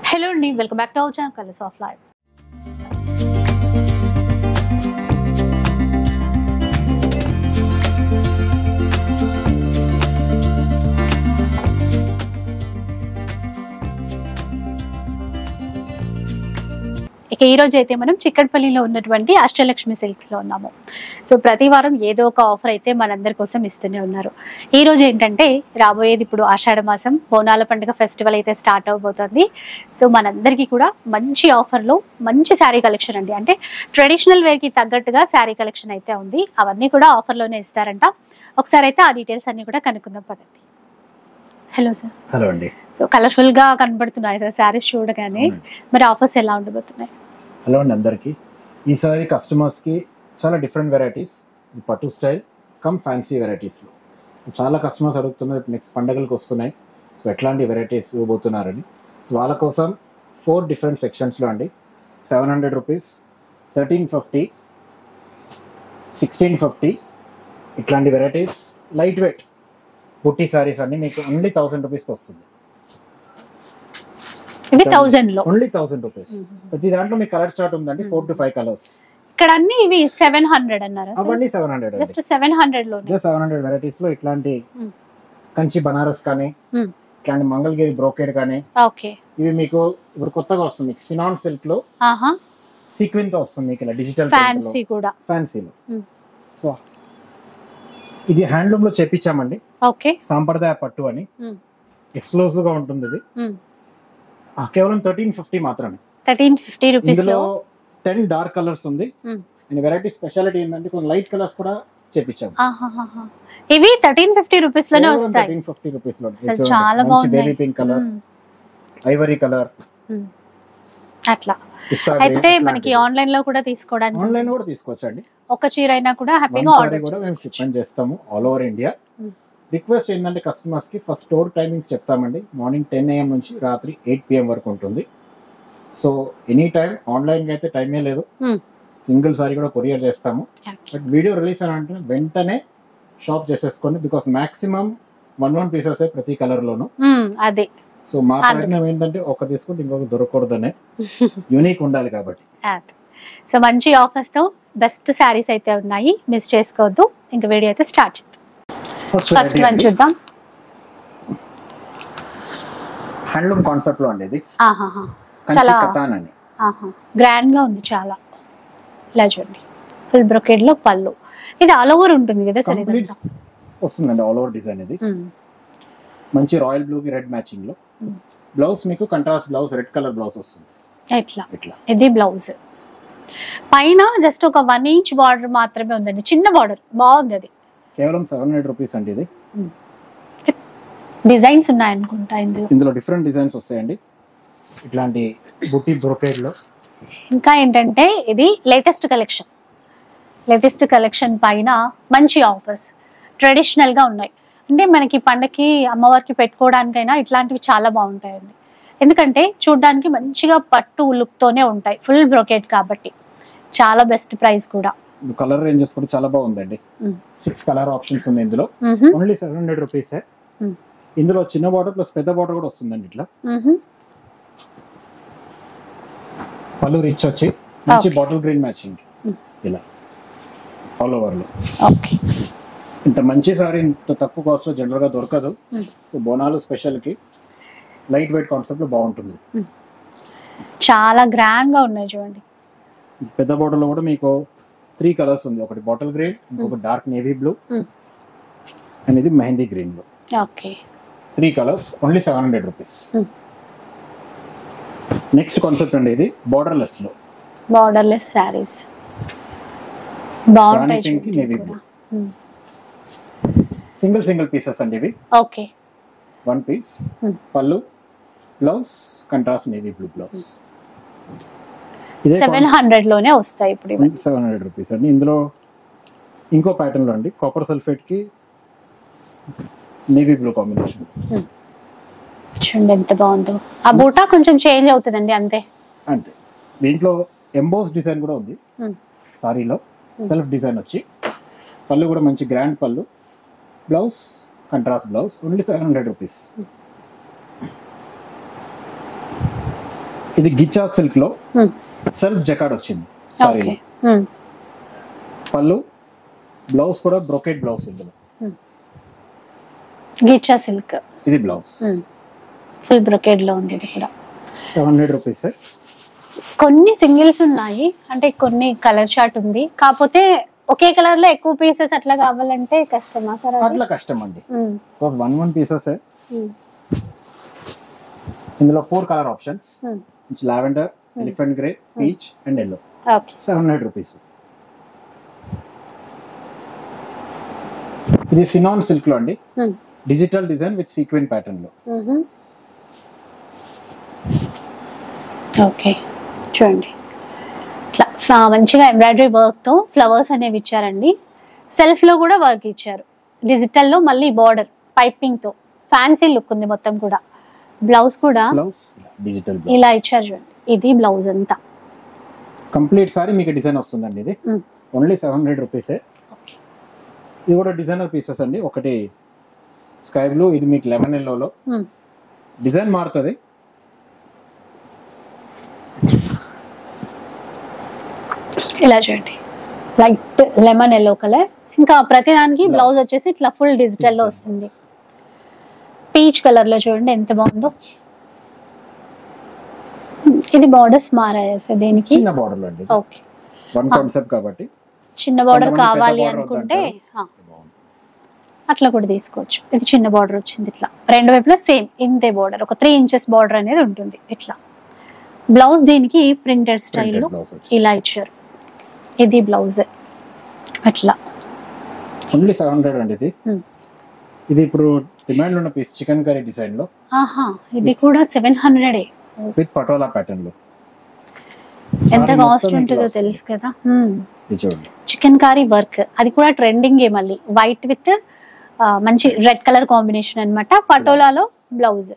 Hello and welcome back to our channel Colors of Life. ఇక ఈ రోజు అయితే మనం చిక్కడపల్లిలో ఉన్నటువంటి అష్టలక్ష్మి సిల్క్స్ లో ఉన్నాము. సో ప్రతి వారం ఏదో ఒక ఆఫర్ అయితే మనందరి కోసం ఇస్తూనే ఉన్నారు. ఈ రోజు ఏంటంటే రాబోయేది ఇప్పుడు ఆషాఢ మాసం బోనాల పండుగ ఫెస్టివల్ అయితే స్టార్ట్ అవబోతుంది. సో మనందరికీ కూడా మంచి ఆఫర్లో మంచి శారీ కలెక్షన్ అండి, అంటే ట్రెడిషనల్ వేర్ కి తగ్గట్టుగా శారీ కలెక్షన్ అయితే ఉంది. అవన్నీ కూడా ఆఫర్లోనే ఇస్తారంట. ఒకసారి అయితే ఆ డీటెయిల్స్ అన్ని కూడా కనుక్కుందాం పదండి. Hello sir. హలో అండి. సో కలర్ఫుల్ గా కనబడుతున్నాయి సార్ శారీస్ చూడగానే. మరి ఆఫర్స్ ఎలా ఉండబోతున్నాయి? హలో అండి అందరికి. ఈసారి కస్టమర్స్ కి చాలా డిఫరెంట్ వెరైటీస్, పట్టు స్టైల్ కమ్ ఫ్యాన్సీ వెరైటీస్ చాలా కస్టమర్స్ అడుగుతున్నారు. నెక్స్ట్ పండుగలకు వస్తున్నాయి, సో ఎట్లాంటి వెరైటీస్ ఇవ్వబోతున్నారని. సో వాళ్ళ కోసం 4 డిఫరెంట్ సెక్షన్స్లో అండి. 700 రూపీస్, 1350, 1650 ఇట్లాంటి వెరైటీస్. లైట్ వెయిట్ బుట్టి సారీస్ అన్ని మీకు ఓన్లీ 1000 రూపీస్కి వస్తుంది. ఇవి 1000 లో ఓన్లీ 1000 రూపీస్. ప్రతి దాంట్లో మీకు కలర్ చార్ట్ ఉందండి, 4 to 5 కలర్స్. ఇక్కడ అన్ని ఇవి 700 అన్నారు. అవన్నీ 700, జస్ట్ 700 లో 700 వెరైటీస్ లో ఇట్లాంటి కంచి బనారస్ కానీ ఇట్లాంటి మంగళగిరి బ్రోకేడ్ కానీ. ఓకే, ఇవి మీకు ఇప్పుడు కొత్తగా వస్తుంది. సినాన్ సిల్క్ లో సీక్వెన్ తో వస్తుంది మీకు, ఇలా డిజిటల్ ఫ్యాన్సీ కూడా ఫ్యాన్సీలో. సో ఇది హ్యాండ్లూమ్ లో చేపించామండి. ఓకే, సాంప్రదాయ పట్టు అని ఎక్స్క్లూజివ్ గా ఉంటుంది. ఇది కేవలం 1350 మాత్రమే. 1350 రూపీస్ ఇందులో 10 డార్క్ కలర్స్ ఉంది. అండ్ వెరైటీ స్పెషాలిటీ ఏంటంటే కొన్ని లైట్ కలర్స్ కూడా చేపించాము. ఇవి 1350 రూపీస్ లోనే వస్తాయి. 1350 రూపీస్ లో చాలా బాగుంది. Baby pink colour, Ivory colour అట్లా. అయితే మనకి ఆన్లైన్ లో కూడా తీసుకోవడానికి, ఆన్లైన్ కూడా తీసుకోవచ్చండి. ఒక చీర అయినా కూడా హ్యాపీగా ఆర్డర్ కూడా మేము షిప్మెంట్ చేస్తాము ఆల్ ఓవర్ ఇండియా. రిక్వెస్ట్ ఏంటంటే కస్టమర్స్ కి ఫస్ట్ స్టోర్ టైమింగ్స్ చెప్తామండి. మార్నింగ్ 10 AM నుంచి రాత్రి 8 PM వరకు ఉంటుంది. So any time. ఆన్లైన్ అయితే టైమే లేదు. సింగిల్ సారీ కూడా కొరియర్ చేస్తాము. బట్ వీడియో రిలీజ్ అని అంటే వెంటనే షాప్ చేసేసుకోండి, బికాస్ మాక్సిమం 1 పీసెస్ ప్రతి కలర్ లోను. అదే. సో మా ప్రయత్నం ఏంటంటే ఒక తీసుకుంటే ఇంకొక దొరకకూడదనే, యూనిక్ ఉండాలి కాబట్టి. సో మంచి ఆఫర్స్ తో బెస్ట్ శారీస్ అయితే ఉన్నాయి, మిస్ చేసుకోవద్దు. ఇంకా వీడియో అయితే స్టార్ట్ చేద్దాం. ఫస్ట్ వన్ చూద్దాం. హ్యాండ్లూమ్ కాన్సెప్ట్ లో అండి ఇది. చాలా అండి గ్రాండ్ గా ఉంది చాలా. ఇలా చూడండి, ఫుల్ బ్రొకేడ్ లో పళ్ళు. ఇది ఆల్ ఓవర్ ఉంటుంది కదా సార్? వస్తుందండి ఆల్ ఓవర్ డిజైన్. ఇది మంచి రాయల్ బ్లూ కి రెడ్ మ్యాచింగ్ లో. బ్లౌజ్ మీకు contrast blouse, red colour blouse వస్తుంది. ఇట్లా ఇది బ్లౌజ్. పైన జస్ట్ ఒక 1 ఇంచ్ బార్డర్ మాత్రమే ఉందండి, చిన్న బార్డర్. బాగుంది. అది కేవలం 700 రూపీస్ అండి. ఇది డిజైన్స్ ఉన్నాయనుకుంటా ఇందులో డిఫరెంట్ డిజైన్స్ వస్తాయండి ఇట్లాంటి బుట్టి బ్రోకేడ్ లో. ఇంకా ఏంటంటే ఇది లేటెస్ట్ కలెక్షన్. లేటెస్ట్ కలెక్షన్ పైన మంచి ఆఫర్స్ ట్రెడిషనల్ గా ఉన్నాయి. అంటే మనకి పండగకి అమ్మవారికి పెట్టుకోవడానికైనా ఇట్లాంటివి చాలా బాగుంటాయండి. ఎందుకంటే చూడడానికి మంచిగా పట్టు లుక్ తోనే ఉంటాయి, ఫుల్ బ్రోకేడ్ కాబట్టి. చాలా బెస్ట్ ప్రైస్ కూడా. కలర్ రేంజెస్ కూడా చాలా బాగుందండి. 6 కలర్ ఆప్షన్స్ ఉంది ఇందులో. Only 700 rupees. ఇందులో చిన్న బార్డర్ ప్లస్ పెద్ద బార్డర్ కూడా వస్తుందండి. ఇట్లా పళ్ళు రిచ్ వచ్చి మంచి బాటిల్ గ్రీన్ మ్యాచింగ్ ఇలా ఆల్ ఓవర్ లో. ఇంత మంచి సారీ ఇంత తక్కువ కాస్ట్ లో జనరల్ గా దొరకదు. బోనాలు స్పెషల్ కి లైట్ వెయిట్ కాన్సెప్ట్ లో బాగుంటుంది. చాలా గ్రాండ్ గా ఉన్నాయి చూడండి. పెద్ద బార్డర్ లో కూడా మీకు 3 కలర్స్ ఉంది. ఒకటి బాటిల్ గ్రీన్, ఇంకొక డార్క్ నేవీ బ్లూ, అండ్ ఇది మెహందీ గ్రీన్ లో. 3 colours, only 700 rupees. Next concept అండి ఇది బార్డర్ లెస్ లో. బార్డర్ లెస్ సారీస్ బాగుంటాయి. నేవీ బ్లూ సింగిల్ పీసెస్ అండి ఇవి. 1 పీస్. పళ్ళు, blouse contrast navy blue blouse. 700 లోనే వస్తాయి ఇప్పుడు. 700 రూపీస్ అండి. ఇందులో ఇంకో ప్యాటర్న్ లో అండి కాపర్ సల్ఫేట్ కి నేవీ బ్లూ కాంబినేషన్. చూడండి ఎంత బాగుందో. ఆ బూటా కొంచెం చేంజ్ అవుతుందండి అంతే. దీంట్లో ఎంబోస్ డిజైన్ కూడా ఉంది సారీలో. సెల్ఫ్ డిజైన్ వచ్చి పళ్ళు కూడా మంచి గ్రాండ్ పళ్ళు. Blouse contrast blouse. Only 700 rupees. ఇది గిచ్చా సిల్క్ లో సెల్ఫ్ జకాడ్ వచ్చింది సారీ. ఓకే. పళ్ళు, బ్లౌజ్ కూడా బ్రోకెట్ బ్లౌజ్ ఇందులో. గిచ్చా సిల్క్, ఇది బ్లౌజ్ ఫుల్ బ్రొకేడ్ లో ఉంది. ఇది కూడా 700 రూపీస్. కొన్ని సింగిల్స్ ఉన్నాయి, అంటే కొన్ని కలర్ చార్ట్ ఉంది, కాకపోతే ఒకే కలర్ లో ఎక్కువ పీసెస్ అట్లా కావాలంటే కష్టమా సార్? అట్లా కష్టం అండి. 1 పీసెస్. ఇందులో 4 colour options, lavender, elephant grey, peach and yellow. Okay. 700 rupees. ఇది సినాన్ సిల్క్ లో అండి, digital design with sequin pattern లో. ఓకే, చూడండి ఇట్లా మంచిగా ఎంబ్రాయిడరీ వర్క్ తో ఫ్లవర్స్ అనేవి ఇచ్చారండి. సెల్ఫ్ లో కూడా వర్క్ ఇచ్చారు. డిజిటల్ లో మళ్ళీ బార్డర్ పైపింగ్ తో ఫ్యాన్సీ లుక్ ఉంది మొత్తం కూడా. బ్లౌజ్ కూడా డిజిటల్ ఇలా ఇచ్చారు చూడండి. ఇది బ్లౌజ్ అంతా కంప్లీట్ సారీ మీకు డిజైన్ వస్తుందండి. ఇది ఓన్లీ 700 రూపీస్. ఇది కూడా డిజైనర్ పీసెస్ అండి. ఒకటి స్కై బ్లూ, ఇది మీకు లెమన్ ఎల్లోలో డిజైన్ మారుతుంది. ఇలా చూడండి, లైట్ లెమన్ ఎల్లో కలర్. ఇంకా ప్రతిదానికి బ్లౌజ్ వచ్చేసి ఇట్లా ఫుల్ డిజిటల్ లో వస్తుంది. పీచ్ కలర్ లో చూడండి ఎంత బాగుందో. ఇది బార్డర్స్ మారాయి సార్ దీనికి? చిన్న బార్డర్ అండి. ఓకే, వన్ కాన్సెప్ట్ కాబట్టి చిన్న బార్డర్ కావాలి అనుకుంటే అట్లా కూడా తీసుకోవచ్చు. ఇది చిన్న బార్డర్ వచ్చింది. ఇట్లా రెండు వైపులా సేమ్ ఇంతే బార్డర్, ఒక 3 ఇంచెస్ బార్డర్ అనేది ఉంటుంది. ఇట్లా బ్లౌజ్ దీనికి ప్రింటెడ్ స్టైల్లో ఇలా ఇచ్చారు. ఇది బ్లౌజ్ అట్లా. ఓన్లీ 700 అండి. ఇది ఇప్పుడు డిమాండ్ ఉన్న పీస్ చికెన్ కర్రీ డిజైన్ లో. ఇది కూడా 700 విత్ పటోలా ప్యాటర్న్ లో. ఎంత కాస్ట్ ఉంటుందో తెలుసు కదా. చూడండి, చికెన్ కర్రీ వర్క్, అది కూడా ట్రెండింగ్ మళ్ళీ. వైట్ విత్ మంచి రెడ్ కలర్ కాంబినేషన్ అన్నమాట. పటోలాలో బ్లౌజ్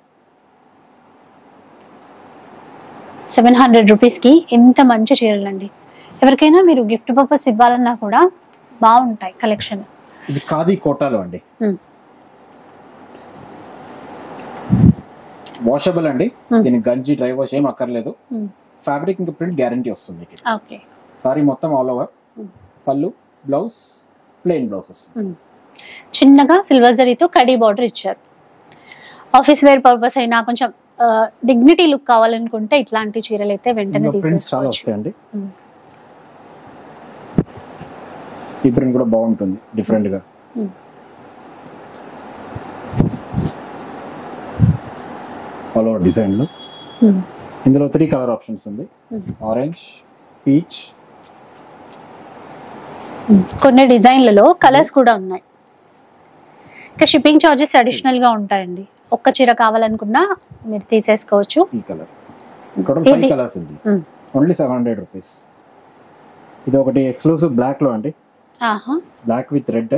700 రూపీస్ కి ఎంత మంచి చీరలండి. ఎవరికైనా మీరు గిఫ్ట్ పర్పస్ ఇవ్వాలన్నా కూడా బాగుంటాయి కలెక్షన్. ఇది ఖాదీ కోటాలో అండి. వాషబుల్ అండి. దీనికి గంజి డ్రై వాష్ ఏం అక్కర్లేదు. ఫ్యాబ్రిక్ ఇంకా ప్రింట్ గ్యారంటీ వస్తుంది. ఓకే. సారీ మొత్తం ఆల్ ఓవర్. పళ్ళు, బ్లౌజ్ ప్లెయిన్ బ్లౌజ్ వస్తుంది. చిన్నగా సిల్వర్ జరీతో కడీ బార్డర్ ఇచ్చారు. ఆఫీస్ వేర్ పర్పస్ అయినా కొంచెం డిగ్నిటీ లుక్ కావాలనుకుంటే ఇట్లాంటి చీరలు అయితే వెంటనే తీసేసుకోవచ్చు. ఈ ప్రింట్ కూడా బాగుంటుంది డిఫరెంట్ గా. ఆల్ ఓవర్ డిజైన్ లో ఇందులో 3 కలర్ ఆప్షన్స్ ఉంది. Orange, peach. కొన్ని డిజైన్లలో కలర్స్ కూడా ఉన్నాయి. ఇంకా షిప్పింగ్ చార్జెస్ అడిషనల్ గా ఉంటాయండి. ఒక్క చీర కావాలనుకున్నా మీరు తీసేసుకోవచ్చు. ఈ కలర్ టోటల్ 5 కలర్స్ ఉంది. Only 700 rupees. ఇది ఒకటి ఎక్స్క్లూసివ్ బ్లాక్ లో అండి. Black with red.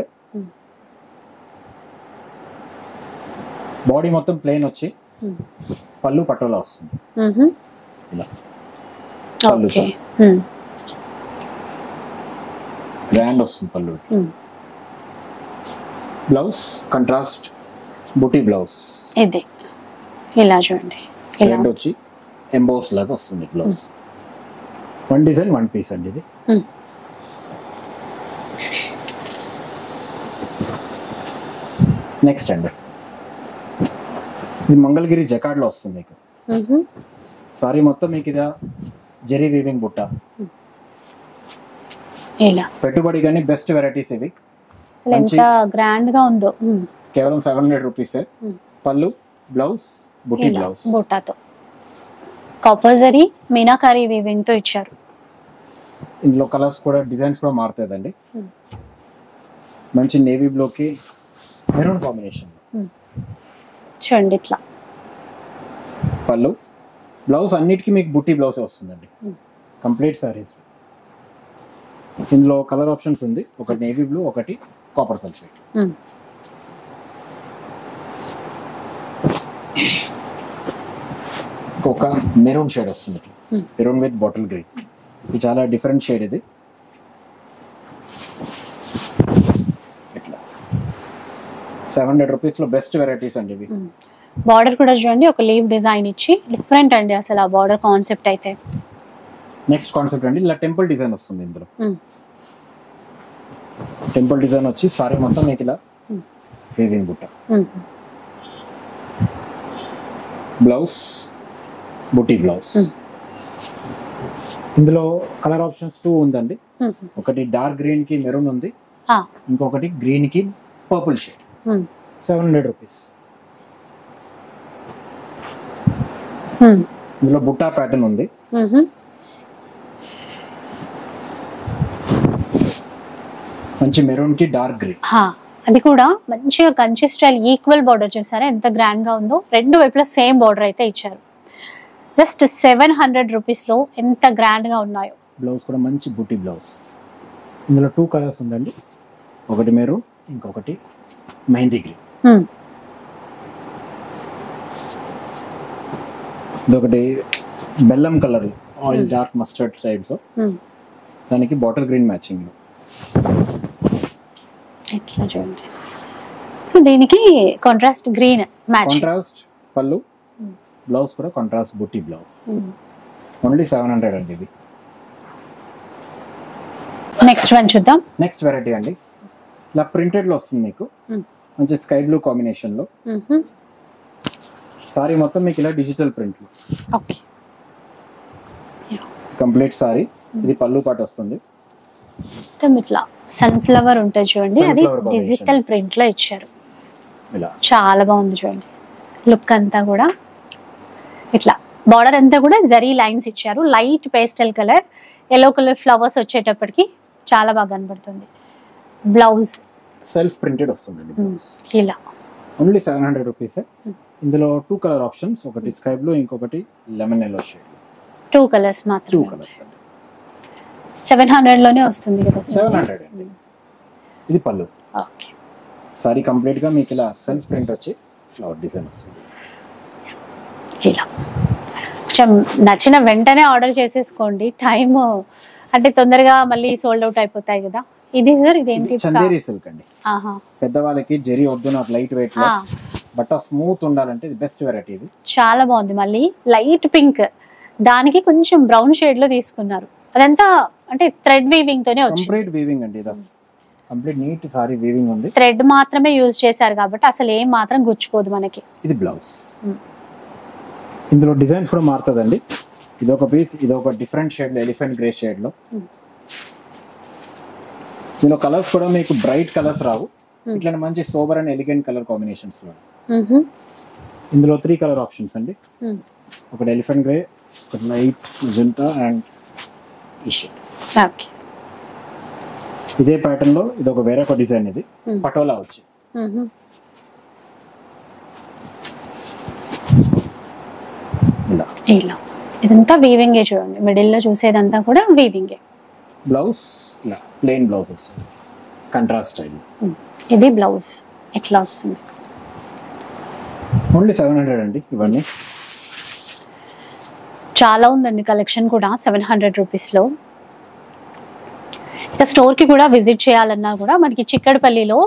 బాడీ మొత్తం ప్లెయిన్ వచ్చి పళ్ళు పటోలా వస్తుంది. ఇలా పళ్ళు గ్రాండ్ వస్తుంది. పళ్ళు బ్లౌజ్ కంట్రాస్ట్ బుటీ బ్లౌజ్. ఇది ఇలా చూడండి, రెడ్ వచ్చి ఎంబోస్ లాగా వస్తుంది బ్లౌజ్. 1 డిజైన్ 1 పీస్ అండి. ఇది నెక్స్ట్ అండి. ఇది మంగళగిరి జకాడ్ లో వస్తుంది మీకు. సారీ మొత్తం మీకు ఇదా జెరీ వీవింగ్ బుట్ట. ఇలా పెట్టుబడి కానీ బెస్ట్ వెరైటీస్ ఇవి. ఎంత గ్రాండ్ గా ఉందో. కేవలం 700 రూపీస్. పళ్ళు, బ్లౌజ్ బుటీ బ్లౌజ్ బుట్టాతో కాపర్ జరీ మీనాకారి వీవింగ్ తో ఇచ్చారు. ఇందులో కలర్స్ కూడా డిజైన్స్ కూడా మారుతాయండి. మంచి నేవీ బ్లూ కి మెరూన్ కాంబినేషన్ చూడండి. ఇట్లా పళ్ళు, బ్లౌజ్ అన్నిటికీ మీకు బుట్టి బ్లౌజ్ వస్తుందండి. కంప్లీట్ సారీస్. ఇందులో కలర్ ఆప్షన్స్ ఉంది. ఒకటి నేవీ బ్లూ, ఒకటి కాపర్ సల్ఫేట్. ఒక మెరూన్ షేడ్ వస్తుంది. Maroon with bottle green. ఇది చాలా డిఫరెంట్ షేడ్. ఇది ఇట్లా 700 రూపీస్ లో బెస్ట్ వెరైటీస్ అండి ఇవి. బార్డర్ కూడా చూడండి ఒక లీవ్ డిజైన్ ఇచ్చి డిఫరెంట్ అండి అసలు ఆ బార్డర్ కాన్సెప్ట్ అయితే. నెక్స్ట్ కాన్సెప్ట్ అండి ఇలా టెంపుల్ డిజైన్ వస్తుంది ఇందులో. టెంపుల్ డిజైన్ వచ్చి సారీ మొత్తం మీకు ఇలా వీవింగ్ బుట్ట. బ్లౌజ్ బుటీ బ్లౌజ్. ఇందులో కలర్ ఆప్షన్స్ 2 ఉందండి. ఒకటి డార్క్ గ్రీన్ కి మెరూన్ ఉంది, ఇంకొకటి గ్రీన్ కి పర్పుల్ షేడ్. 700 రూపీస్. ఇందులో బుట్టా ప్యాటర్న్ ఉంది. మంచి మెరూన్ కి డార్క్ గ్రీన్. అది కూడా మంచిగా కంచి స్టైల్ ఈక్వల్ బార్డర్ చూసారా ఎంత గ్రాండ్ గా ఉందో. రెండు వైపులా సేమ్ బార్డర్ అయితే ఇచ్చారు. జస్ట్ 700 రూపీస్ లో ఎంత గ్రాండ్ గా ఉన్నాయో. బ్లౌజ్ కూడా మంచి బుటీ బ్లౌజ్. ఇందులో 2 కలర్స్ ఉందండి. ఒకటి మెరూన్, ఇంకొకటి మెహందీ గ్రీన్. ఇదొకటి బెల్లం colour oil dark mustard side లో, దానికి బాటిల్ గ్రీన్ మ్యాచింగ్ లో. ఇట్లా చూడండి. సో దీనికి కాంట్రాస్ట్ గ్రీన్ మ్యాచ్. కాంట్రాస్ట్ పళ్ళు, బ్లౌజ్ కూడా కాంట్రాస్ట్ బుటీ బ్లౌజ్. ఓన్లీ 700 అండి ఇది. నెక్స్ట్ వన్ చూద్దాం. నెక్స్ట్ వెరైటీ అండి ఇలా ప్రింటెడ్ లో వస్తుంది మీకు. మంచి స్కై బ్లూ కాంబినేషన్ లో. సారీ మొత్తం మీకు ఇలా డిజిటల్ ప్రింట్ లో. Okay, complete sorry. ఇది పళ్ళు పాటు వస్తుంది. ఇట్లా సన్ఫ్లవర్ ఉంటుంది చూడండి, అది డిజిటల్ ప్రింట్ లో ఇచ్చారు. చాలా బాగుంది చూడండి లుక్ అంతా కూడా. ఇట్లా బార్డర్ అంతా కూడా జరీ లైన్స్ ఇచ్చారు. Light pastel colour, yellow colour flowers వచ్చేటప్పటికి చాలా బాగా కనబడుతుంది. బ్లౌజ్ సెల్ఫ్ ప్రింటెడ్ వస్తుంది ఇలా. Only 700 rupees. ఇందులో 2 కలర్ ఆప్షన్స్, ఒకటి స్కై బ్లూ, ఇంకొకటి లెమన్ ఎల్లో షేడ్. 2 కలర్స్ మాత్రం. 2 కలర్స్ అండి. 700 లోనే వస్తుంది కదా. 700 అండి. ఇది పళ్ళు. ఓకే, సారీ కంప్లీట్ గా మీకు ఇలా సెల్ఫ్ ప్రింట్ వచ్చి ఫ్లవర్ డిజైన్ వస్తుంది ఇలా. కొంచెం నచ్చిన వెంటనే ఆర్డర్ చేసేసుకోండి. టైం అంటే తొందరగా మళ్ళీ సోల్డ్ అవుట్ అయిపోతాయి కదా. ఇది సార్ ఇదేంటి? చందేరి సిల్క్ అండి. పెద్దవాళ్ళకి జరీ వద్దు, నాకు లైట్ వెయిట్ లో బట్ స్మూత్ ఉండాలంటే ఇది బెస్ట్ వెరైటీ. ఇది చాలా బాగుంది. మళ్ళీ లైట్ పింక్, దానికి కొంచెం బ్రౌన్ షేడ్ లో తీసుకున్నారు. అదంతా అంటే థ్రెడ్ వీవింగ్ తోనే వచ్చింది. కంప్లీట్ వీవింగ్ అండి. ఇది కంప్లీట్ నీట్ సారీ వీవింగ్ ఉంది. థ్రెడ్ మాత్రమే యూజ్ చేశారు కాబట్టి అసలు ఏం మాత్రం గుచ్చుకోదు మనకి. ఇది బ్లౌజ్. ఇందులో డిజైన్స్ కూడా మారుతుందండి. ఇది ఒక పీస్, ఇది ఒక డిఫరెంట్ షేడ్ లో, ఎలిఫెంట్ గ్రే షేడ్ లో. దీనిలో కలర్స్ కూడా మీకు బ్రైట్ కలర్స్ రావు, ఇట్లా మంచి sober and elegant colour combinations లో. ఇందులో 3 కలర్ ఆప్షన్స్ అండి. ఒకటి ఎలిఫెంట్ గ్రే, ఒకటి లైట్ మెజెంటా అండ్ ఈ షేడ్. ఇదే ప్యాటర్న్ లో ఇది ఒక వేరే ఒక డిజైన్. ఇది పటోలా వచ్చి ఇలా. ఇదంతా వీవింగే చూడండి, మిడిల్ లో చూసేదంతా కూడా వీవింగే. బ్లౌజ్ ఇలా ప్లెయిన్ బ్లౌజ్ వస్తుంది కంట్రాస్ట్ స్టైల్. ఇది బ్లౌజ్ ఎట్లా వస్తుంది. ఓన్లీ 700 అండి. ఇవన్నీ చాలా ఉందండి కలెక్షన్ కూడా 700 రూపీస్ లో. ఇక స్టోర్ కి కూడా విజిట్ చేయాలన్నా కూడా మనకి చిక్కడపల్లిలో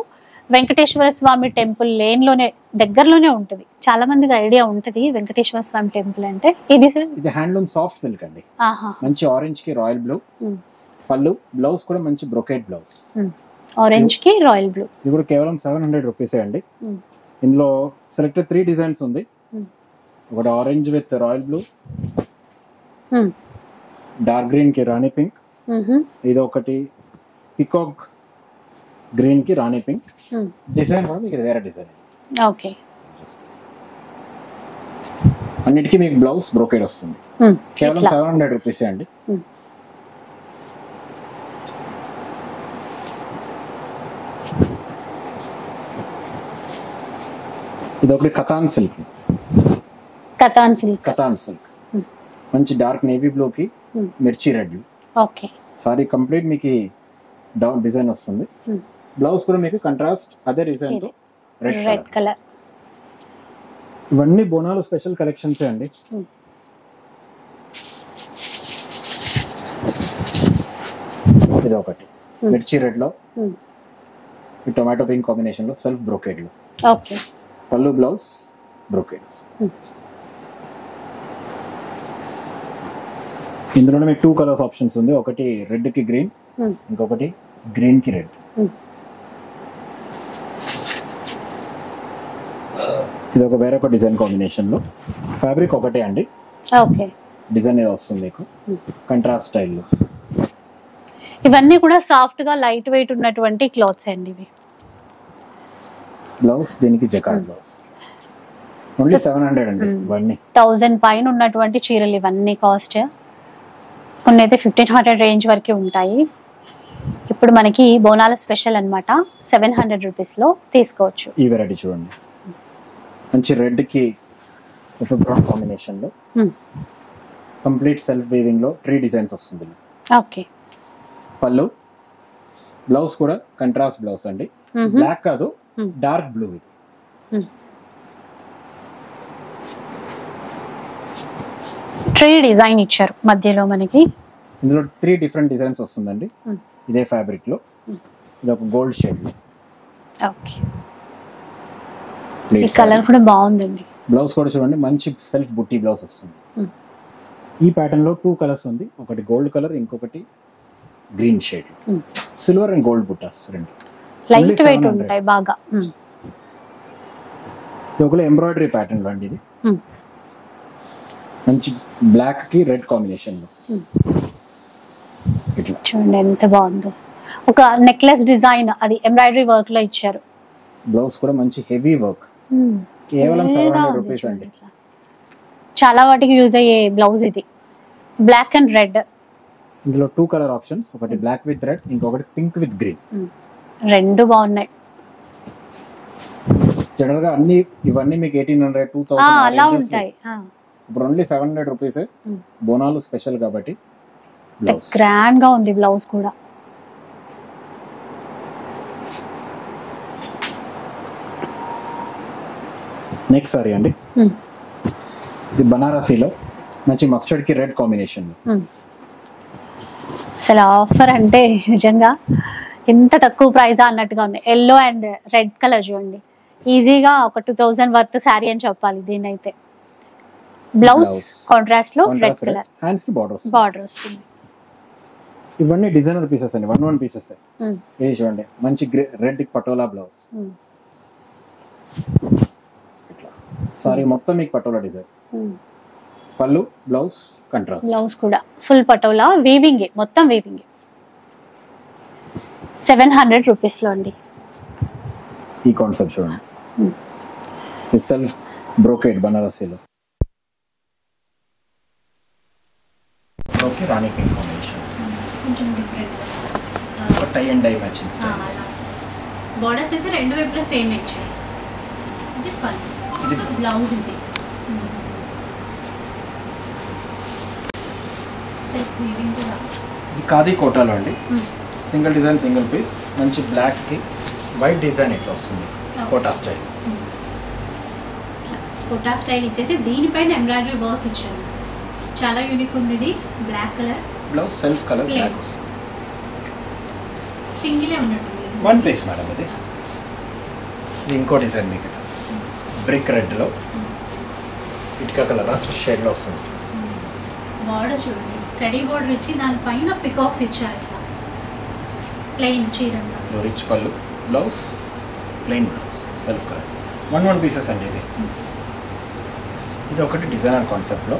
వెంకటేశ్వర స్వామి టెంపుల్ లేన్ లోనే దగ్గరలోనే ఉంటుంది. చాలా మందికి ఐడియా ఉంటుంది వెంకటేశ్వర స్వామి టెంపుల్ అంటే. ఇది హ్యాండ్లూమ్ సాఫ్ట్ సిల్క్ అండి. మంచి ఆరెంజ్ కి రాయల్ బ్లూ పళ్ళు, బ్లౌజ్ కూడా మంచి బ్రొకేట్ బ్లౌజ్. ఆరెంజ్ కి రాయల్ బ్లూ. ఇది కూడా కేవలం 700 రూపీసే అండి. ఇందులో సెలెక్టెడ్ 3 డిజైన్స్ ఉంది. ఒకటి orange with royal blue, dark green కి రాణి పింక్, ఇది ఒకటి పికాక్ గ్రీన్ కి రాణి పింక్. డిజైన్ కూడా మీకు వేరే డిజైన్. ఓకే, అన్నిటికీ మీకు బ్లౌజ్ బ్రోకేడ్ వస్తుంది. కేవలం 700 రూపీసే అండి. ఇది ఒకటి కతాన్ సిల్క్. కతాన్ సిల్క్ మంచి డార్క్ నేవీ బ్లూ కి మిర్చి రెడ్. ఓకే, సారీ కంప్లీట్ మీకు డౌన్ డిజైన్ వస్తుంది. బ్లౌజ్ కూడా మీకు కంట్రాస్ట్ అదే డిజైన్ తో రెడ్ కలర్. ఇవన్నీ బోనాలు స్పెషల్ కలెక్షన్స్ అండి. ఇది ఒకటి మిర్చి రెడ్ లో టొమాటో పింక్ కాంబినేషన్ లో సెల్ఫ్ బ్రోకేడ్ లో. ఓకే, పళ్ళు బ్లౌజ్ బ్రోకేడ్. ఇందులోనే మీకు 2 కలర్స్ ఆప్షన్స్ ఉంది. ఒకటి రెడ్ కి గ్రీన్, ఇంకొకటి గ్రీన్ కి రెడ్. ఇది ఒక వేరొక డిజైన్ కాంబినేషన్ లో. ఫ్యాబ్రిక్ ఒకటే అండి, ఓకే. డిజైన్ ఏదో వస్తుంది మీకు కంట్రాస్ట్ స్టైల్లో. ఇవన్నీ కూడా సాఫ్ట్ గా లైట్ వెయిట్ ఉన్నటువంటి క్లాత్స్ అండి ఇవి. బ్లౌజ్ దీనికి జకార్డ్ బ్లౌజ్. ఓన్లీ 700 అండి ఇవన్నీ. 1000 పైన ఉన్నటువంటి చీరలు ఇవన్నీ కాస్ట్. కొన్ని అయితే 1500 రేంజ్ వరకు ఉంటాయి. ఇప్పుడు మనకి బోనాల స్పెషల్ అన్నమాట, 700 రూపీస్ లో తీసుకోవచ్చు. ఈ వెరైటీ చూడండి, మంచి రెడ్ కి ఒక బ్రౌన్ కాంబినేషన్ లో కంప్లీట్ సెల్ఫ్ వీవింగ్ లో 3 డిజైన్స్ వస్తుంది. ఓకే. పళ్ళు, బ్లౌజ్ కూడా కంట్రాస్ట్ బ్లౌజ్ అండి. బ్లాక్ కాదు, డార్క్ బ్లూ. ఇది 3 డిజైన్ ఇచ్చారు మధ్యలో మనకి. ఇందులో 3 డిఫరెంట్ డిజైన్స్ వస్తుందండి ఇదే ఫ్యాబ్రిక్ లో. ఇది ఒక గోల్డ్ షేడ్ లో. ఓకే. ఈ కలర్ కూడా బాగుందండి. బ్లౌజ్ కూడా చూడండి, మంచి సెల్ఫ్ బుట్టి బ్లౌజ్ వస్తుంది. ఈ ప్యాటర్న్ లో 2 కలర్స్ ఉంది. ఒకటి గోల్డ్ కలర్, ఇంకొకటి green shade. Silver and gold బుట్టాస్ రెండు. లైట్ వెయిట్ ఉంటాయి బాగా. ఇది ఒక ఎంబ్రాయిడరీ ప్యాటర్న్ లో అండి. ఇది మంచి బ్లాక్ కి రెడ్ కాంబినేషన్ లో. ఇట్లా చూడండి ఎంత బాగుందో. ఒక నెక్లెస్ డిజైన్ అది ఎంబ్రాయిడరీ వర్క్ లో ఇచ్చారు. బ్లౌజ్ కూడా మంచి హెవీ వర్క్. కేవలం 700 రూపీస్ అండి. చాలా వాటికి యూజ్ అయ్యే బ్లౌజ్ ఇది. Black and red. ఇందులో 2 కలర్ ఆప్షన్స్, ఒకటి బ్లాక్ విత్ రెడ్, ఇంకొకటి పింక్ విత్ గ్రీన్. రెండు బాగున్నాయి. జనరల్ గా అన్ని ఇవన్నీ మీకు 1800, 2000 అలా ఉంటాయి. ఇప్పుడు ఓన్లీ 700 రూపీస్. బోనాలు స్పెషల్ కాబట్టి గ్రాండ్ గా ఉంది బ్లౌజ్ కూడా. నెక్స్ట్ సారీ అండి, ఇది బనారసీలో మంచి మస్టర్డ్ కి రెడ్ కాంబినేషన్. అసలు ఆఫర్ అంటే నిజంగా ఎంత తక్కువ ప్రైస్ అన్నట్టుగా ఉంది. ఎల్లో అండ్ రెడ్ కలర్ చూడండి, ఈజీగా ఒక 2000 వర్త్ శారీ అని చెప్పాలి దీని అయితే. బ్లౌజ్ కాంట్రాస్ట్ లో రెడ్ కలర్, హ్యాండ్స్ కి బార్డర్ వస్తుంది. ఇవన్నీ డిజైనర్ పీసెస్ అండి, 1 పీసెస్. ఇది చూడండి, మంచి రెడ్ పటోలా బ్లౌజ్. సారీ మొత్తం మీకు పటోలా డిజైన్. పళ్ళు, బ్లౌజ్ కంట్రాస్ట్. బ్లౌజ్ కూడా ఫుల్ పటోలా వీవింగ్, మొత్తం వీవింగ్. 700 రూపీస్ లో అండి. ఈ కాన్సెప్ట్ చూడండి, సెల్ఫ్ బ్రోకేడ్ బనారసీలో. రాణి పింక్ కాంబినేషన్, కొంచెం different. Tie and dye matching style. Borders అయితే రెండు వైపులా సేమ్ ఇచ్చారు. ఇది పళ్ళు, ఇది బ్లౌజ్. ఇది సెల్ఫ్ వీవింగ్ కూడా. ఇది ఖాదీ కోటాలో అండి, సింగిల్ డిజైన్ సింగిల్ పీస్. మంచి బ్లాక్ కి వైట్ డిజైన్ ఇట్లా వస్తుంది, కోటా స్టైల్. కోటా స్టైల్ ఇచ్చేసి దీనిపైన ఎంబ్రాయిడరీ వర్క్ ఇచ్చారు. చాలా యూనిక్ ఉంది. ఇది black colour, blouse self colour black వస్తుంది. సింగిలే ఉన్నట్టుంది. 1 పీస్ మేడం ఇది. ఇది ఇంకో డిజైన్ మీకు బ్రిక్ రెడ్ లో ఇటుక కలర్ రస్ట్ షేడ్ లో వస్తుంది. బార్డర్ చూడండి, కడీ బార్డర్ ఇచ్చి దానిపైన పికాక్స్ ఇచ్చారు. ప్లెయిన్ చీర, రిచ్ పళ్ళు, blouse plain blouse self colour. 1 pieces అండి ఇది. ఇది ఒకటి డిజైనర్ కాన్సెప్ట్ లో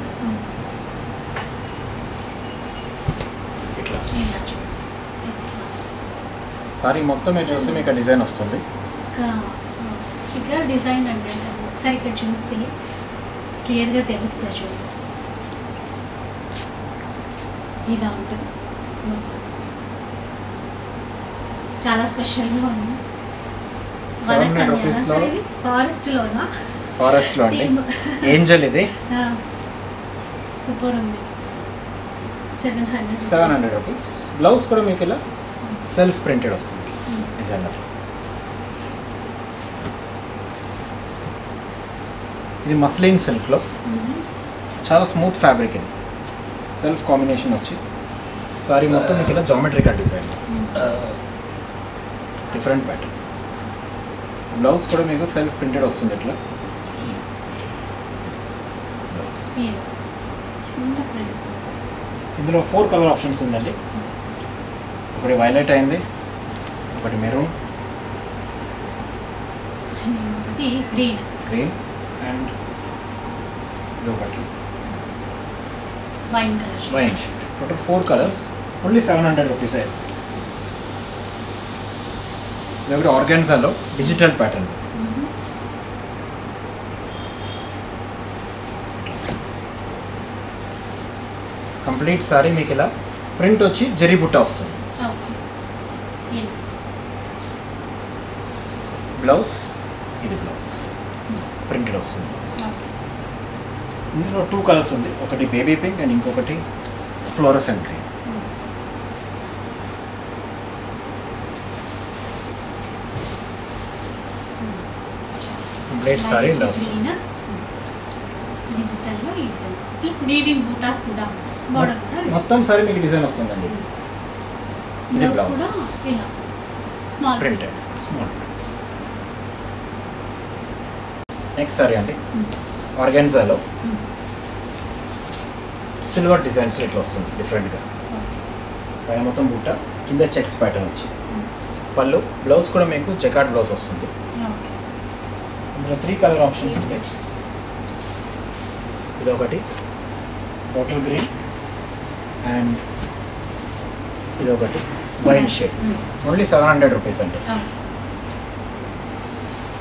ఇట్లా. సారీ మొత్తం మీరు చూస్తే మీకు డిజైన్ వస్తుంది. ఫిగర్ డిజైన్ అంటే ఒకసారి ఇక్కడ చూస్తే క్లియర్గా తెలుస్తుంది. చూడండి ఇలా ఉంటుంది మొత్తం, చాలా స్పెషల్గా ఉంది. ఫారెస్ట్ లో అండి, ఏంజల్ ఇది. సూపర్ ఉంది. 700 రూపీస్. బ్లౌజ్ కూడా మీకు ఇలా సెల్ఫ్ ప్రింటెడ్ వస్తుంది డిజైనర్. ఇది మస్లిన్ సిల్క్ లో చాలా స్మూత్ ఫ్యాబ్రిక్. ఇది సెల్ఫ్ కాంబినేషన్ వచ్చి సారీ మొత్తం మీకు ఇలా geometrical design, different pattern. Blouse కూడా మీకు సెల్ఫ్ ప్రింటెడ్ వస్తుంది ఇట్లా. చిన్న ప్రింట్స్ వస్తాయి. ఇందులో 4 కలర్ ఆప్షన్స్ ఉందండి. ఒకటి వైలెట్ అయింది, ఒకటి మెరూన్, ఒకటి గ్రీన్ అండ్ ఇది ఒకటి wine colour. Wine shade. Total 4 colours, only 700 rupees. ఇది ఒకటి ఆర్గాన్జాలో డిజిటల్ ప్యాటర్న్. కంప్లీట్ సారీ మీకు ఇలా ప్రింట్ వచ్చి జరీ బుట్ట వస్తుంది. బ్లౌజ్ ఇది బ్లౌజ్ ప్రింటెడ్ వస్తుంది. ఇందులో 2 కలర్స్ ఉంది, ఒకటి బేబీ పింక్ అండ్ ఇంకొకటి ఫ్లోరసెంట్ గ్రీన్. కంప్లీట్ సారీ ఇలా వస్తుంది. డిజిటల్లో ప్లస్ వీవింగ్ బూటాస్ కూడా మోడల్ కూడా మొత్తం సారీ మీకు డిజైన్ వస్తుందండి. ఇది బ్లౌజ్ కూడా బ్లౌజ్ ఇలా small printed small prints. Next sorry అండి ఆర్గాన్జాలో సిల్వర్ డిజైన్స్ ఇట్లా వస్తుంది డిఫరెంట్గా. పైన మొత్తం బుట్ట, కింద చెక్స్ ప్యాటర్న్ వచ్చి పళ్ళు. బ్లౌజ్ కూడా మీకు జకార్డ్ బ్లౌజ్ వస్తుంది. ఇందులో 3 కలర్ ఆప్షన్స్ ఉంటాయి. ఇది ఒకటి బాటిల్ గ్రీన్ అండ్ ఇది ఒకటి వైన్ షేడ్. ఓన్లీ 700 రూపీస్ అండి.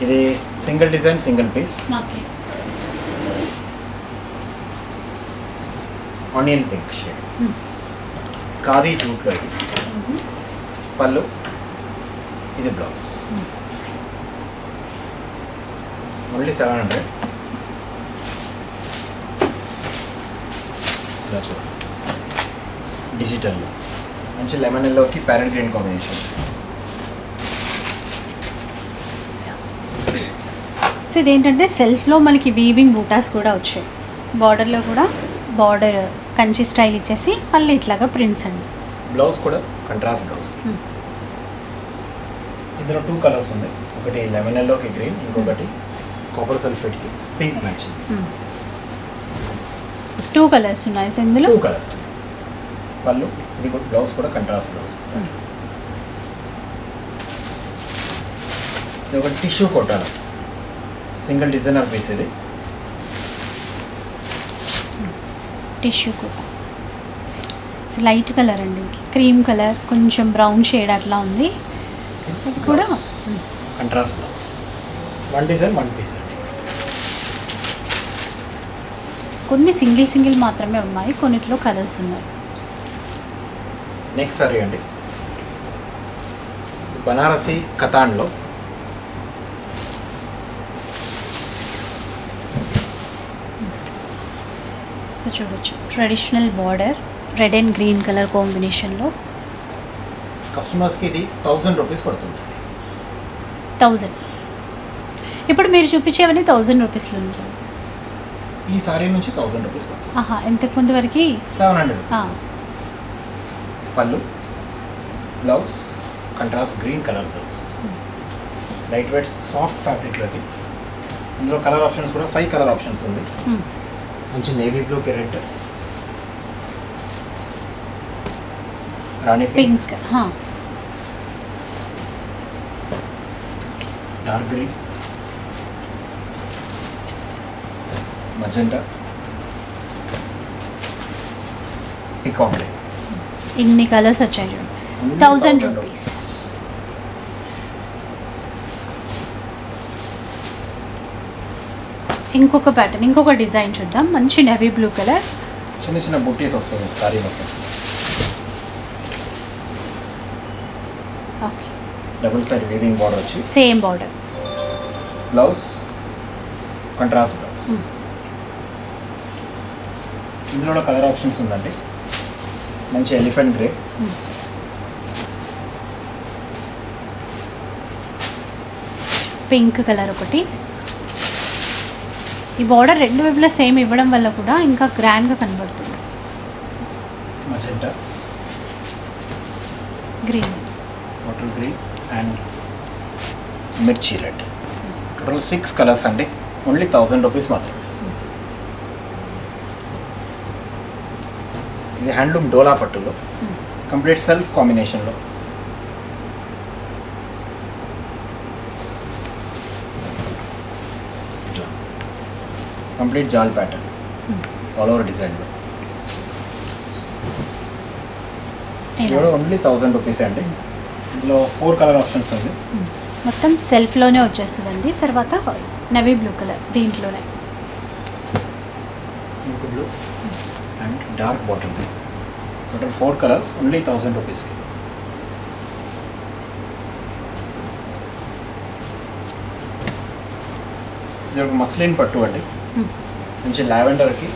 ఇది single design single piece. Onion pink shade, khadi జూట్లో ఇది. పళ్ళు ఇది బ్లౌజ్. ఓన్లీ 700. ఇలా చూడండి డిజిటల్లో మంచి లెమన్ ఎల్లోకి ప్యారెట్ గ్రీన్ కాంబినేషన్. సో ఇదేంటంటే సెల్ఫ్లో మనకి వీవింగ్ బూటాస్ కూడా వచ్చాయి. బార్డర్లో కూడా బార్డర్ కంచి స్టైల్ ఇచ్చేసి మళ్ళీ ఇట్లాగా ప్రింట్స్ అండి. బ్లౌజ్ కూడా కంట్రాస్ట్ బ్లౌజ్. ఇందులో 2 కలర్స్ ఉన్నాయి, ఒకటి లెమన్ ఎల్లోకి గ్రీన్, ఇంకొకటి కాపర్ సల్ఫేట్కి పింక్ మ్యాచింగ్. 2 కలర్స్ ఉన్నాయి ఇందులో. 2 కలర్స్. పళ్ళు ఇది కూడా బ్లౌజ్ కూడా కంట్రాస్ట్ బ్లౌజ్. ఇది ఒకటి టిష్యూ కొట్టాలి, సింగిల్ డిజైనర్ పీస్. ఇది టిష్యూ కూడా లైట్ కలర్ అండి, క్రీమ్ కలర్, కొంచెం బ్రౌన్ షేడ్ అట్లా ఉంది. ఇది కూడా కంట్రాస్ట్ బ్లౌజ్. 1 డిజైన్ 1 పీస్ అండి. కొన్ని సింగిల్ మాత్రమే ఉన్నాయి, కొన్నిట్లో కలర్స్ ఉన్నాయి. నెక్స్ట్ సారీ అండి బనారసి కతాన్లో సో చూడొచ్చు traditional border, red and green colour కాంబినేషన్లో. కస్టమర్స్కి ఇది 1000 రూపీస్ పడుతుంది. 1000. ఇప్పుడు మీరు చూపించేవన్నీ 1000 రూపీస్లో ఉంటుంది. ఈ సారీ నుంచి 1000 రూపీస్ పడుతుంది. ఇంతకు ముందు వరకు 700 రూపీస్. పళ్ళు blouse contrast green colour blouse. Light weight soft ఫ్యాబ్రిక్లోకి. ఇందులో కలర్ ఆప్షన్స్ కూడా 5 కలర్ ఆప్షన్స్ ఉంది. మంచి నేవీ బ్లూకి red, rani pink, dark green, magenta, peacock green. ఇన్ని కలర్స్ వచ్చాయి చూడండి. 1000 రూపీస్. ఇంకొక ప్యాటర్న్, ఇంకొక డిజైన్ చూద్దాం. మంచి నేవీ బ్లూ కలర్, చిన్న చిన్న బుట్టీస్ వస్తుంది సారీ మొత్తం. Okay, double side weaving border వచ్చి same border. Blouse contrast blouse. ఇందులో కలర్ ఆప్షన్స్ ఉందండి. మంచి ఎలిఫెంట్ గ్రే, పింక్ కలర్ ఒకటి. ఈ బార్డర్ రెండు వైపులా సేమ్ ఇవ్వడం వల్ల కూడా ఇంకా గ్రాండ్గా కనబడుతుంది. Magenta, green, bottle green and మిర్చి రెడ్. టోటల్ 6 కలర్స్ అండి. ఓన్లీ 1000 రూపీస్ మాత్రమే. ఇది హ్యాండ్లూమ్ డోలా పట్టులో కంప్లీట్ సెల్ఫ్ కాంబినేషన్లో. కంప్లీట్ జాల్ ప్యాటర్న్ ఆల్ ఓవర్ డిజైన్లో. ఇది కూడా ఓన్లీ 1000 రూపీస్ అండి. ఇందులో 4 కలర్ ఆప్షన్స్ ఉంది. మొత్తం సెల్ఫ్లోనే వచ్చేస్తుందండి. తర్వాత నవీ బ్లూ కలర్ దీంట్లోనే ink blue and dark bottle blue. Total 4 colours only 1000 రూపీస్కి. ఇది ఒక మస్లిన్ పట్టు అండి. మంచి లావెండర్కి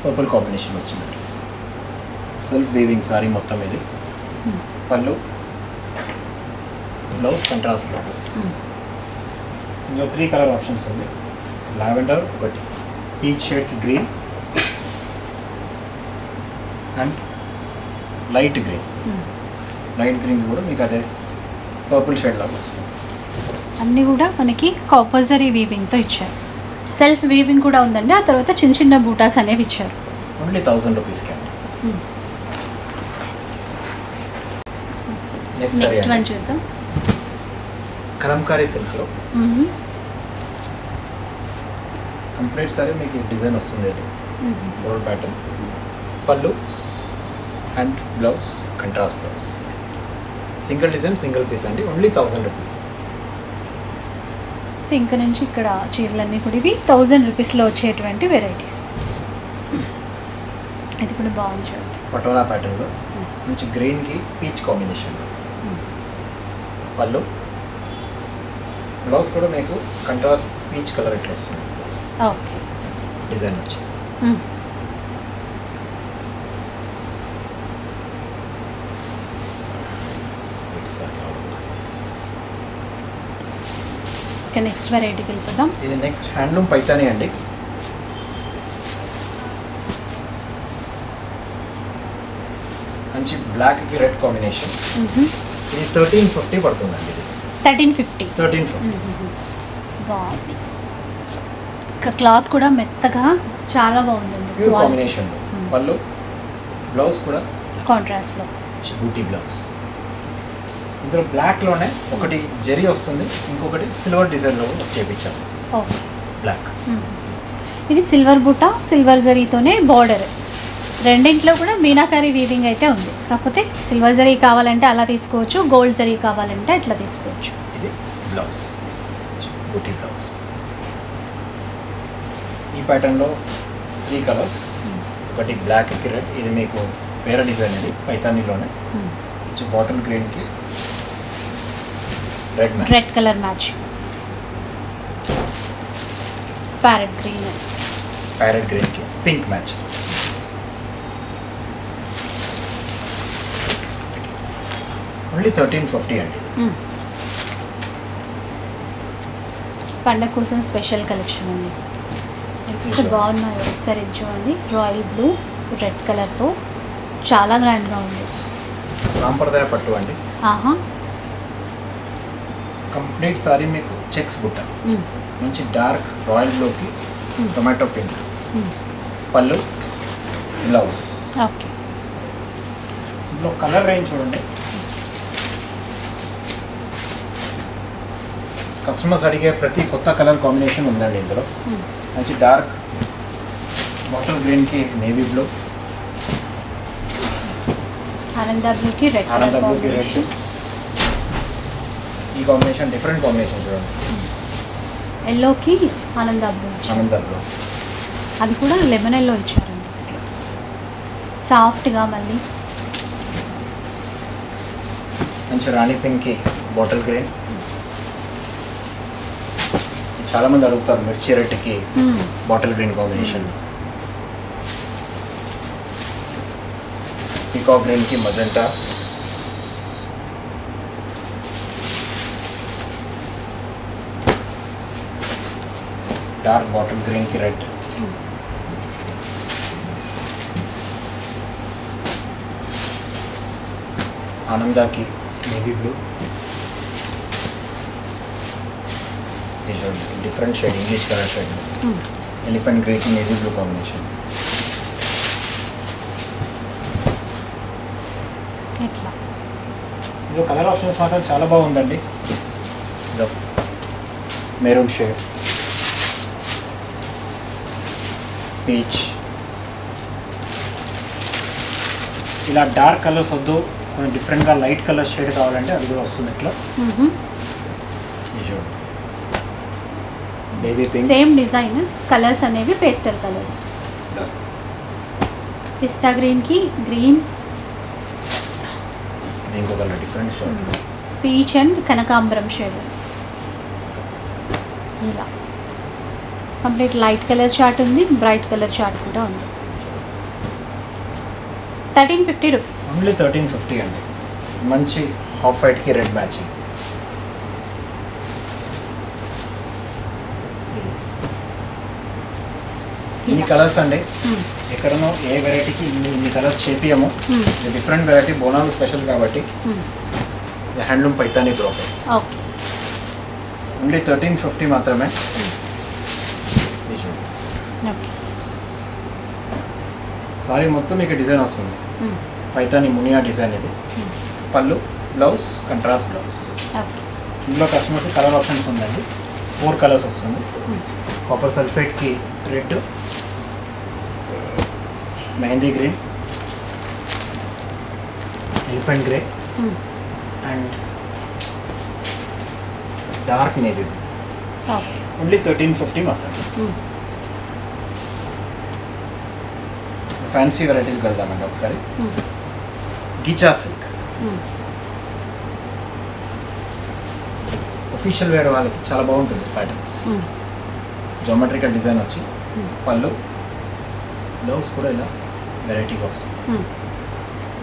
పర్పుల్ కాంబినేషన్ వచ్చిందండి. సెల్ఫ్ వీవింగ్ సారీ మొత్తం ఇది. పళ్ళు, బ్లౌజ్ కంట్రాస్ట్ బ్లౌజ్. ఇందులో 3 కలర్ ఆప్షన్స్ ఉంది. లావెండర్ ఒకటి, peach shade green and light green. Light green కూడా మీకు అదే పర్పుల్ షేడ్ లాగా వస్తుంది. అన్నీ కూడా మనకి కాపర్జరీ వీవింగ్తో ఇచ్చారు. సెల్ఫ్ వీవింగ్ కూడా ఉందండి. ఆ తర్వాత చిన్న చిన్న బూటాస్ అనేవి ఇచ్చారు. ఓన్లీ 1000 రూపీస్కి అండి. నెక్స్ట్ వన్ చూద్దాం. కలంకారీ సిల్క్లో కంప్లీట్ సారీ మీకు డిజైన్ వస్తుంది. గోల్డ్ ప్యాటర్న్, పళ్ళు and blouse contrast blouse. Single design single piece అండి. Only 1000 rupees. సో ఇంకా నుంచి ఇక్కడ చీరలన్నీ కూడా ఇవి 1000 రూపీస్లో వచ్చేటువంటి వెరైటీస్. ఇది కూడా బాగుంది చూడండి. పటోలా ప్యాటర్న్లో మంచి గ్రీన్కి పీచ్ కాంబినేషన్లో. పళ్ళు, బ్లౌజ్ కూడా మీకు కంట్రాస్ట్ పీచ్ కలర్ ఇట్లా వస్తుంది. బ్లౌజ్ ఓకే డిజైన్ వచ్చి ఇక నెక్స్ట్ వెరైటీకి వెళ్ళిపోదాం. ఇది నెక్స్ట్ హ్యాండ్లూమ్ పైతాని అండి. మంచి బ్లాక్కి రెడ్ కాంబినేషన్. ఇది 1350 పడుతుందండి. ఇది 1350 బాగుంది. ఇంకా క్లాత్ కూడా మెత్తగా చాలా బాగుందండి. ప్యూర్ కాంబినేషన్లో. పళ్ళు, బ్లౌజ్ కూడా కాంట్రాస్ట్లో బూటీ బ్లౌజ్. ఇందులో బ్లాక్లోనే ఒకటి జరీ వస్తుంది, ఇంకొకటి సిల్వర్ డిజైన్లో చేపించాము. Okay black. ఇది సిల్వర్ బూట, సిల్వర్ జరీతోనే బార్డర్. రెండింట్లో కూడా మీనాకారి వీవింగ్ అయితే ఉంది. కాకపోతే సిల్వర్ జరీ కావాలంటే అలా తీసుకోవచ్చు, గోల్డ్ జరీ కావాలంటే అట్లా తీసుకోవచ్చు. ఇది బ్లౌజ్, బూటీ బ్లౌజ్. ఈ ప్యాటర్న్లో 3 కలర్స్. ఒకటి బ్లాక్కి రెడ్, ఇది మీకు వేరే డిజైన్. ఇది పైతానీలోనే బాటిల్ గ్రీన్కి రెడ్ కలర్ మ్యాచ్. ప్యారెట్ గ్రీన్కి పింక్ మ్యాచ్. ఓన్లీ 1350 అండి. పండగ కోసం స్పెషల్ కలెక్షన్ ఉంది. ఎంత బాగున్నాయి ఒకసారి చూడండి. రాయల్ బ్లూ రెడ్ కలర్తో చాలా గ్రాండ్గా ఉంది. సాంప్రదాయ పట్టు అండి. ఆహా కంప్లీట్ సారీ మీకు చెక్స్ బుట్ట. మంచి డార్క్ రాయల్ బ్లూకి టొమాటో పింక్. పళ్ళు, బ్లౌజ్. ఓకే ఇందులో కలర్ రేంజ్ చూడండి. కస్టమర్స్ అడిగే ప్రతి కొత్త కలర్ కాంబినేషన్ ఉందండి ఇందులో. మంచి డార్క్ బాటిల్ గ్రీన్కి నేవీ బ్లూ, ఆనంద బ్లూకి రెడ్. ఈ కాంబినేషన్ డిఫరెంట్ కాంబినేషన్ చూడండి. ఎల్లోకి ఆనంద బ్లూ. అది కూడా లెమన్ ఎల్లో ఇచ్చారండి. సాఫ్ట్గా మళ్ళీ మంచి రాణి పింక్కి బాటిల్ గ్రీన్. చాలా మంది అడుగుతారు మిర్చి రెడ్కి బాటిల్ గ్రీన్ కాంబినేషన్. పీకాక్ గ్రీన్కి మజెంటా. డార్క్ బాటిల్ గ్రీన్కి రెడ్. ఆనందాకి navy blue. Different shade, English colour shade. Elephant గ్రేకి నేవీ బ్లూ కాంబినేషన్. ఇందులో కలర్ ఆప్షన్స్ మాత్రం చాలా బాగుందండి. మెరూన్ షేడ్, పీచ్, ఇలా డార్క్ కలర్స్ వద్దు, కొంచెం డిఫరెంట్గా లైట్ కలర్ షేడ్ కావాలంటే అది కూడా వస్తుంది. ఇట్లా baby pink, same design, colours అనేవి పేస్టల్ కలర్స్. పిస్తా గ్రీన్ కి గ్రీన్, ఇంకో colour different shade, peach and కనకాంబరం షేడ్. ఇలా కంప్లీట్ లైట్ కలర్ చార్ట్ ఉంది, బ్రైట్ కలర్ చార్ట్ కూడా ఉంది. 1350 రూపీస్. ఓన్లీ 1350 అండి. మంచి హాఫ్ వైట్కి రెడ్ మ్యాచింగ్. ఇన్ని కలర్స్ అండి, ఎక్కడనో ఏ వెరైటీకి ఇన్ని కలర్స్ చేపియము. డిఫరెంట్ వెరైటీ, బోనాలు స్పెషల్ కాబట్టి handloom Paithani brocade. Okay, only 1350 మాత్రమే. ఓకే. సారీ మొత్తం మీకు డిజైన్ వస్తుంది, పైతానీ మునియా డిజైన్. ఇది పళ్ళు, బ్లౌజ్, కంట్రాస్ట్ బ్లౌజ్. ఓకే. ఇందులో కస్టమర్స్ కలర్ ఆప్షన్స్ ఉందండి. 4 కలర్స్ వస్తుంది. కాపర్ సల్ఫేట్కి red, mehndi green, elephant grey and dark navy. Okay. Only 1350 మాత్రమే. ఫ్యాన్సీ వెరైటీకి వెళ్దామండి ఒకసారి. గిచా సిల్క్, ఒఫీషియల్ వేర్ వాళ్ళకి చాలా బాగుంటుంది ప్యాటర్న్స్. జోమెట్రికల్ డిజైన్ వచ్చి పళ్ళు, బ్లౌజ్ కూడా ఇలా వెరైటీగా వస్తుంది.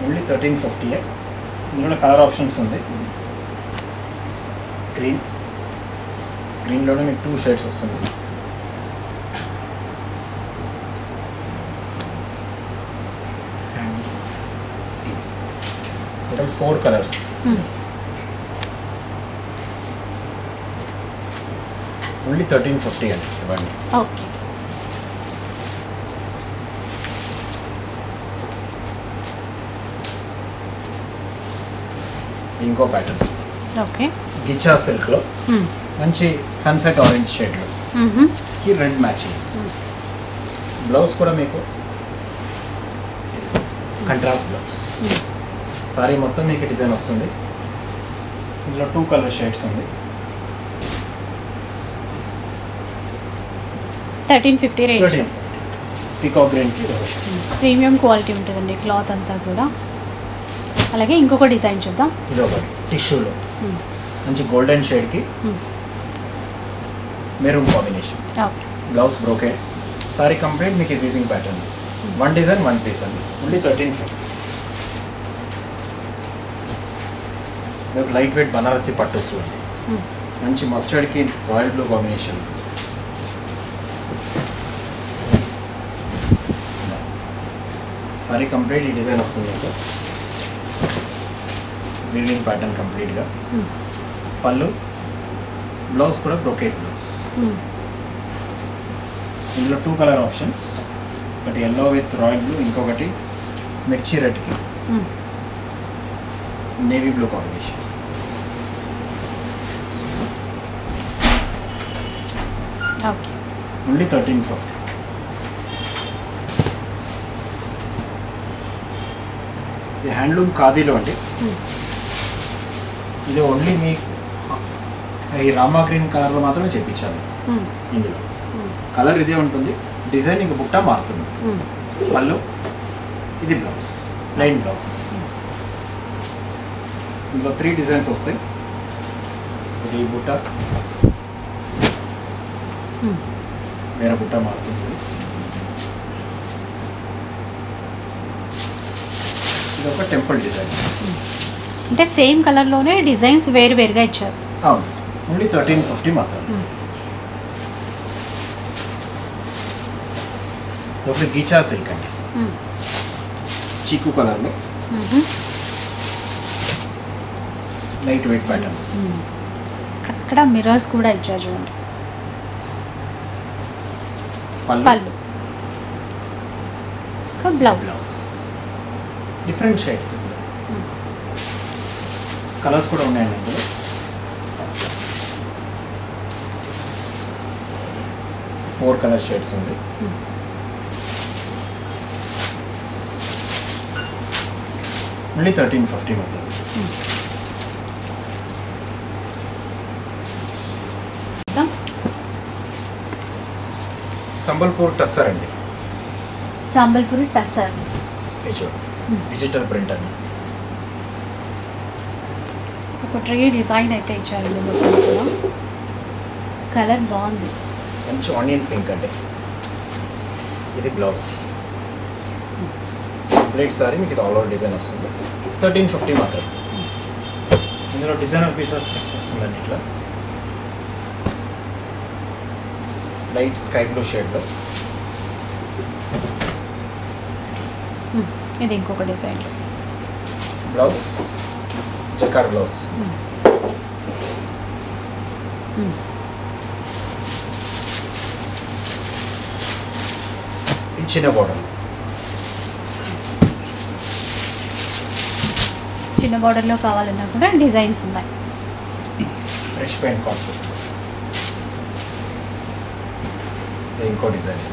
ఓన్లీ 1350. ఇందులో కలర్ ఆప్షన్స్ ఉంది. గ్రీన్, గ్రీన్లోనే మీకు 2 షేడ్స్ వస్తుంది. Total 4 colours. ఓన్లీ 1350 అండి ఇవ్వండి. ఓకే. ఇంకో ప్యాటర్న్, ఓకే. గిచా సిల్క్లో మంచి సన్సెట్ ఆరెంజ్ షేడ్లో ఈ రెడ్ మ్యాచింగ్. బ్లౌజ్ కూడా మీకు కంట్రాస్ట్ బ్లౌజ్. సారీ మొత్తం మీకు డిజైన్ వస్తుంది. ఇందులో 2 కలర్ షేడ్స్ ఉంది. 1350 రేంజ్. 1350. పీకాక్ గ్రీన్కి ప్రీమియం క్వాలిటీ ఉంటుందండి క్లాత్ అంతా కూడా. అలాగే ఇంకొక డిజైన్ చూద్దాం. ఇది ఒకటి టిష్యూలో మంచి గోల్డెన్ షేడ్కి maroon combination. Okay. Blouse brocade. Sari complete మీకు వీవింగ్ ప్యాటర్న్. 1 డిజైన్ 1 పీస్ అండి. ఓన్లీ 1350. మీకు లైట్ వెయిట్ బనారసి పట్టుస్ అండి. మంచి మస్టర్డ్కి royal blue combination. Sari complete ఈ డిజైన్ వస్తుంది మీకు. వీవింగ్ ప్యాటర్న్ కంప్లీట్గా. పళ్ళు, బ్లౌజ్ కూడా బ్రోకెట్ బ్లౌజ్. ఇందులో 2 కలర్ ఆప్షన్స్, ఒకటి ఎల్లో విత్ రాయల్ బ్లూ, ఇంకొకటి మిర్చి రెడ్కి navy blue combination. Okay. Only 1350. ఇది హ్యాండ్లూమ్ ఖాదీలో అండి. ఇది ఓన్లీ మీకు ఈ రామా గ్రీన్ కలర్లో మాత్రమే చేయించాలి. ఇందులో కలర్ ఇదే ఉంటుంది, డిజైన్ ఇంక బుట్ట మారుతుంది. పళ్ళు, ఇది బ్లౌజ్, ప్లెయిన్ బ్లౌజ్. ఇందులో 3 డిజైన్స్ వస్తాయి. ఇది ఈ బుట్ట, వేరే బుట్ట మారుతుంది. ఇది ఒక టెంపుల్ డిజైన్. అంటే సేమ్ కలర్లోనే డిజైన్స్ వేరు వేరుగా ఇచ్చారు. అవును. ఓన్లీ 1350 మాత్రం. ఒకటి గీచా సిల్క్ అండి, చీకు కలర్లో లైట్ వెయిట్ ప్యాటర్న్. అక్కడ మిర్రర్స్ కూడా ఇచ్చారు చూడండి. పళ్ళు, బ్లౌజ్ డిఫరెంట్ షేడ్స్. కలర్స్ కూడా ఉన్నాయండి ఇందులో. ఫోర్ కలర్ షేడ్స్ ఉంది. మళ్ళీ 1350 మాత్రం. సంబల్పూర్ టస్సర్ అండి. సంబల్పూర్ టస్సర్ డిజిటల్ ప్రింట్ అండి. ఒక ట్రీ డిజైన్ అయితే ఇచ్చారండి మొత్తం కూడా. కలర్ బాగుంది. మంచి ఆనియన్ పింక్ అండి. ఇది బ్లౌజ్. కంప్లీట్ సారీ మీకు ఇది ఆల్ ఓవర్ డిజైన్ వస్తుంది. 1350 మాత్రం. ఇందులో డిజైనర్ పీసెస్ వస్తుందండి. ఇట్లా లైట్ స్కై బ్లూ షేడ్లో. ఇది ఇంకొక డిజైన్. Blouse jacquard blouse. ఇది చిన్న బోర్డర్. చిన్న బార్డర్లో కావాలన్నా కూడా డిజైన్స్ ఉన్నాయి. Fresh paint concept. ఇంకో డిజైన్.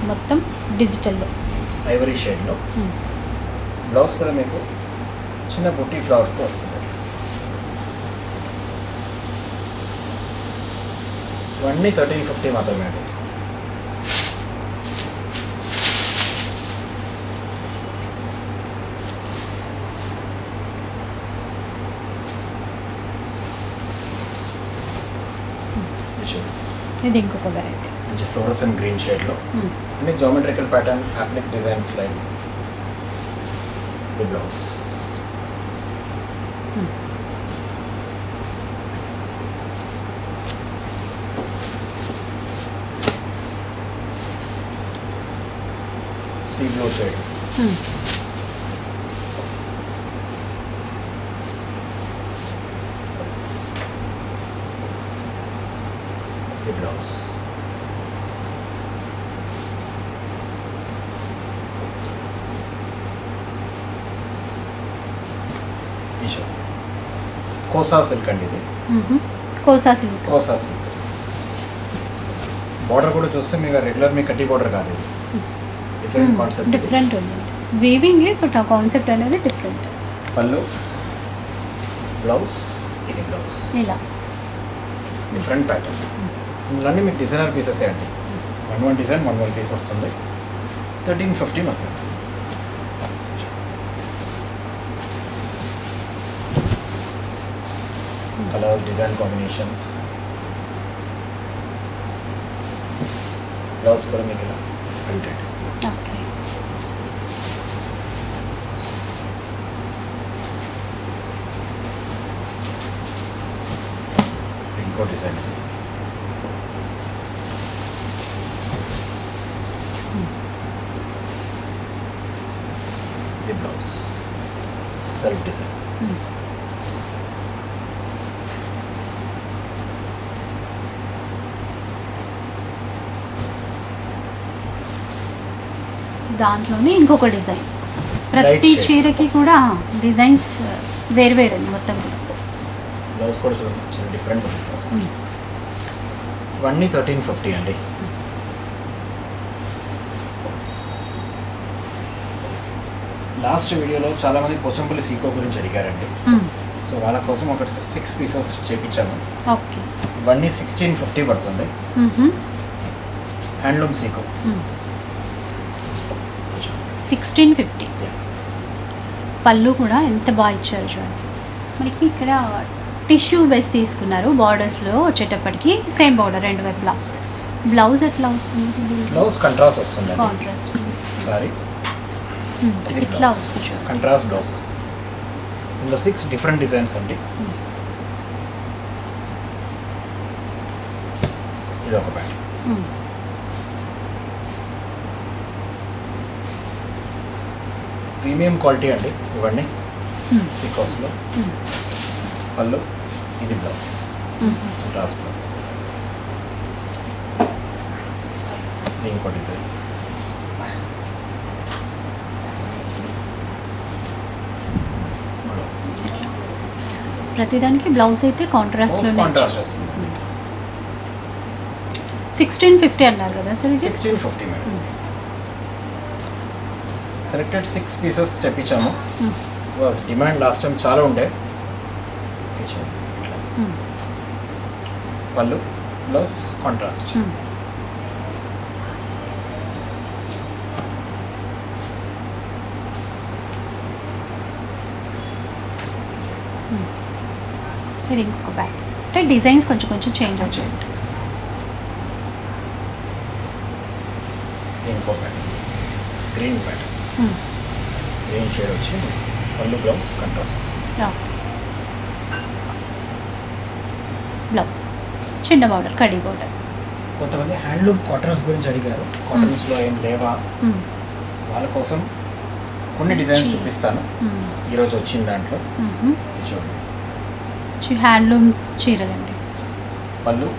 మొత్తం డిజిటల్లో ఐవరీ షేడ్లో. బ్లౌజ్ కూడా మీకు చిన్న బుట్టి ఫ్లవర్స్తో వస్తుంది. ఇవన్నీ 1350 మాత్రమే అండి. ఇది ఇంకొక వెరైటీ. మంచి ఫ్లోరసెంట్ గ్రీన్ షేడ్లో అన్ని geometrical pattern applique designs like. The blouse. Sea blue shade. The blouse. Kosa silk అండి. ఇది kosa silk. Kosa silk. Border కూడా చూస్తే మీకు రెగ్యులర్ మీ కట్టి బార్డర్ కాదు. ఇది డిఫరెంట్ కాన్సెప్ట్. డిఫరెంట్ ఉంది. వీవింగ్ బట్ ఆ కాన్సెప్ట్ అనేది డిఫరెంట్. పళ్ళు, బ్లౌజ్. ఇది బ్లౌజ్. ఇలా డిఫరెంట్ ప్యాటర్న్. ఇందులోనే మీకు డిజైనర్ పీసెస్ అండి. 1 డిజైన్ 1 పీస్ వస్తుంది. 1350 మాత్రం. Colour design combinations. బ్లౌజ్ కూడా మీకు ఇలా ప్రింటెడ్. ఓకే. ఇంకో design. The blouse self design. దాంట్లోనే ఇంకొక డిజైన్. ప్రతి చీరకి కూడా డిజైన్స్ వేరు మొత్తం. బ్లౌజ్ కూడా చూడండి చాలా డిఫరెంట్ ఉంది. ఇవన్నీ 1350 అండి. లాస్ట్ వీడియోలో చాలామంది పోచంపల్లి సీకో గురించి అడిగారండి. సో వాళ్ళ కోసం ఒక 6 పీసెస్ చేయించాము. ఓకే. ఇవన్నీ 1650 పడుతుంది. హ్యాండ్లూమ్ సీకో. 1650. పళ్ళు కూడా ఎంత బాగా ఇచ్చారు చూడండి. మనకి ఇక్కడ టిష్యూ బేస్ తీసుకున్నారు. బార్డర్స్లో వచ్చేటప్పటికి సేమ్ బార్డర్ రెండు వైపులా. బ్లౌజ్ ఎట్లా వస్తుంది? బ్లౌజ్ కంట్రాస్ట్ వస్తుంది. కాంట్రాస్ట్ సారీ ఇట్లా వస్తుంది. Contrast blouses. ఇందులో 6 డిఫరెంట్ డిజైన్స్ అండి. ఇది ఒక ప్యాటర్న్. ప్రీమియం క్వాలిటీ అండి. ఇవన్నీ సికోస్లో. పళ్ళు, ఇది బ్లౌజ్, డ్రాస్ బ్లౌజ్. ఇది ఇంకో డిజైన్. ప్రతిదానికి బ్లౌజ్ అయితే కాంట్రాస్ట్ వస్తుంది. 1650 అన్నారు కదా సార్? ఇది 1650 మేడం. సెలెక్టెడ్ 6 పీసెస్ తెప్పించాము. డిమాండ్ లాస్ట్ టైం చాలా ఉండే. పళ్ళు, బ్లౌజ్ కాంట్రాస్ట్. ఇది ఇంకొక బ్యాగ్. అంటే డిజైన్స్ కొంచెం కొంచెం చేంజ్ అవుతాయి. ఇంకో pattern, green pattern, green shade వచ్చి పళ్ళు, బ్లౌజ్ కాంట్రాస్ట్ వస్తుంది. బ్లౌజ్ చిన్న బార్డర్, కడీ బార్డర్. కొంతమంది హ్యాండ్లూమ్ కాటన్స్ గురించి అడిగారు. కాటన్స్లో ఏం లేవా? సో వాళ్ళ కోసం కొన్ని డిజైన్స్ చూపిస్తాను ఈరోజు వచ్చిన దాంట్లో. చూడండి, హ్యాండ్లూమ్ చీరలండి. పళ్ళు,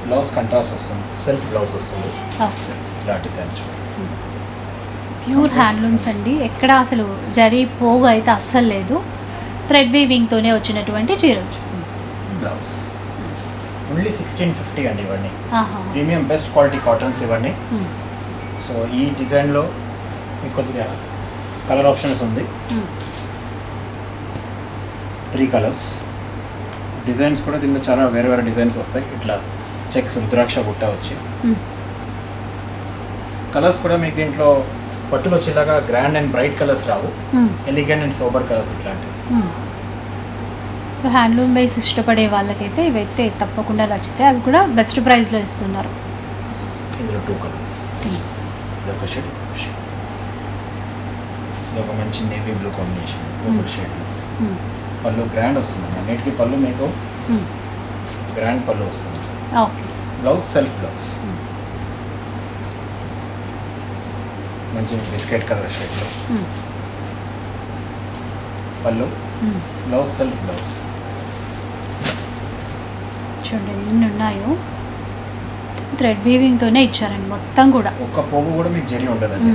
బ్లౌజ్ కాంట్రాస్ట్ వస్తుంది, సెల్ఫ్ బ్లౌజ్ వస్తుంది. ఇలా డిజైన్స్ చూడండి. ప్యూర్ హ్యాండ్లూమ్స్ అండి. ఎక్కడ అసలు జరీ పోగు అయితే అస్సలు లేదు. థ్రెడ్ వీవింగ్తోనే వచ్చినటువంటి చీరలు. బ్లౌజ్ ఓన్లీ 1650 అండి ఇవన్నీ. ప్రీమియం బెస్ట్ క్వాలిటీ కాటన్స్ ఇవన్నీ. సో ఈ డిజైన్లో మీకు కొద్దిగా కలర్ ఆప్షన్స్ ఉంది. 3 కలర్స్. డిజైన్స్ కూడా దీనిలో చాలా వేరే వేరే డిజైన్స్ వస్తాయి. ఇట్లా చెక్స్, రుద్రాక్ష బుట్ట వచ్చి కలర్స్ కూడా మీకు దీంట్లో పట్టులో వచ్చేలాగా grand and bright colours Rao. Elegant and sober colours ఇట్లాంటివి. సో హ్యాండ్లూమ్ బేస్ ఇష్టపడే వాళ్ళకైతే ఇవైతే తప్పకుండా నచ్చితే అవి కూడా బెస్ట్ ప్రైస్లో ఇస్తున్నారు. ఇందులో 2 కలర్స్. ఇదొక షేడ్, ఇదొక షేడ్. ఇదొక మంచి నేవీ బ్లూ కాంబినేషన్, ఒక షేడ్. పళ్ళు గ్రాండ్ వస్తుంది. అన్నిటికీ పళ్ళు మీకు గ్రాండ్ పళ్ళు వస్తుంది. బ్లౌజ్ సెల్ఫ్ బ్లౌజ్, మంచి బిస్కెట్ కలర్ షేడ్లో. పళ్ళు, బ్లౌజ్ సెల్ఫ్ బ్లౌజ్. చూడండి ఎన్ని ఉన్నాయో. థ్రెడ్ వీవింగ్తోనే ఇచ్చారండి మొత్తం కూడా. ఒక్క పోగు కూడా మీకు జరి ఉండదండి.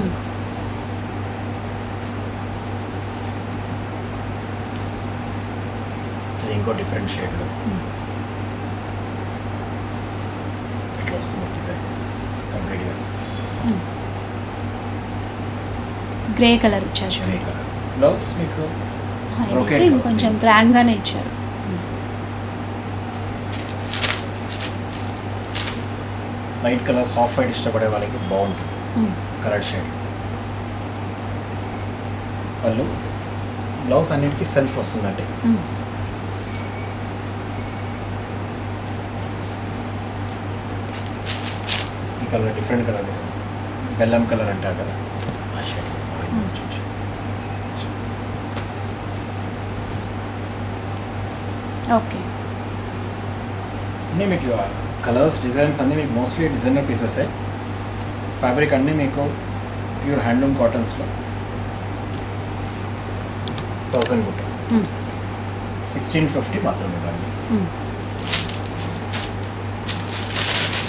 ఇంకో డిఫరెంట్ షేడ్లో ఇట్లా వస్తుంది డిజైన్ కంప్లీట్గా. గ్రే కలర్ ఇచ్చారు. గ్రే కలర్ బ్లౌజ్ మీకు కొంచెం గ్రాండ్గానే ఇచ్చారు. లైట్ కలర్స్, హాఫ్ వైట్ ఇష్టపడే వాళ్ళకి బాగుంటుంది. Colour shade. పళ్ళు, బ్లౌజ్ అన్నిటికీ సెల్ఫ్ వస్తుందండి. ఈ కలర్ డిఫరెంట్ కలర్, బెల్లం కలర్ అంటారు కదా, ఆ షేడ్ వస్తుంది. ఓకే. అన్నీ మీకు కలర్స్, డిజైన్స్ అన్నీ మీకు మోస్ట్లీ డిజైనర్ పీసెసే. ఫ్యాబ్రిక్ అన్నీ మీకు ప్యూర్ హ్యాండ్లూమ్ కాటన్స్లో 1000 బుట్ట, 1650 మాత్రమే ఇవ్వండి.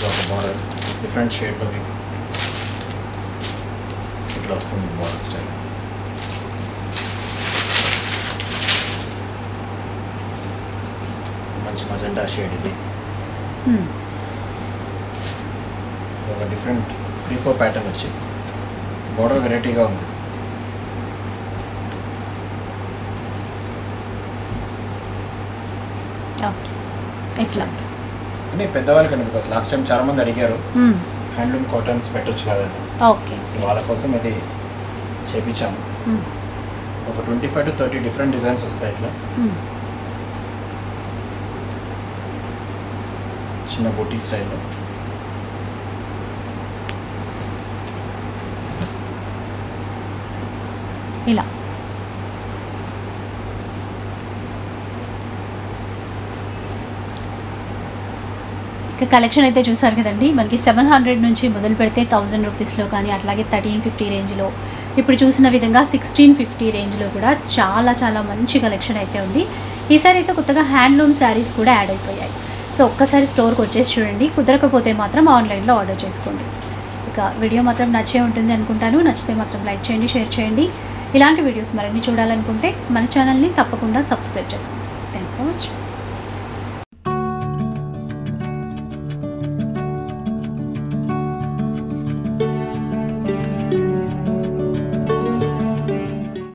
ఒక మోడల్ డిఫరెంట్ షేడ్లో మీకు ఇట్లా వస్తుంది మోడల్ స్టైల్. మంచి మజెండా షేడ్ ఇది. ఒక డిఫరెంట్ క్రీపో ప్యాటర్న్ వచ్చి బోర్డర్ వెరైటీగా ఉంది. ఎక్సలెంట్. అంటే పెద్దవాళ్ళకండి, బికాస్ లాస్ట్ టైం చాలా మంది అడిగారు హ్యాండ్లూమ్ కాటన్స్ పెట్టొచ్చు కదండి. ఓకే. సో వాళ్ళ కోసం ఇది చేపించాము. ఒక 25 to 30 డిఫరెంట్ డిజైన్స్ వస్తాయి. ఇట్లా చిన్న బూటీ స్టైల్లో. ఇలా ఇక కలెక్షన్ అయితే చూసారు కదండి. మనకి 700 నుంచి మొదలు పెడితే 1000 రూపీస్లో కానీ, అట్లాగే 1350 రేంజ్లో, ఇప్పుడు చూసిన విధంగా 1650 రేంజ్లో కూడా చాలా చాలా మంచి కలెక్షన్ అయితే ఉంది. ఈసారి అయితే కొత్తగా హ్యాండ్లూమ్ శారీస్ కూడా యాడ్ అయిపోయాయి. సో ఒక్కసారి స్టోర్కి వచ్చేసి చూడండి, కుదరకపోతే మాత్రం ఆన్లైన్లో ఆర్డర్ చేసుకోండి. ఇక వీడియో మాత్రం నచ్చే ఉంటుంది అనుకుంటాను. నచ్చితే మాత్రం లైక్ చేయండి, షేర్ చేయండి. ఇలాంటి వీడియోస్ మరిన్ని చూడాలనుకుంటే మన ఛానల్ని తప్పకుండా సబ్స్క్రైబ్ చేసుకోండి. Thanks for watching.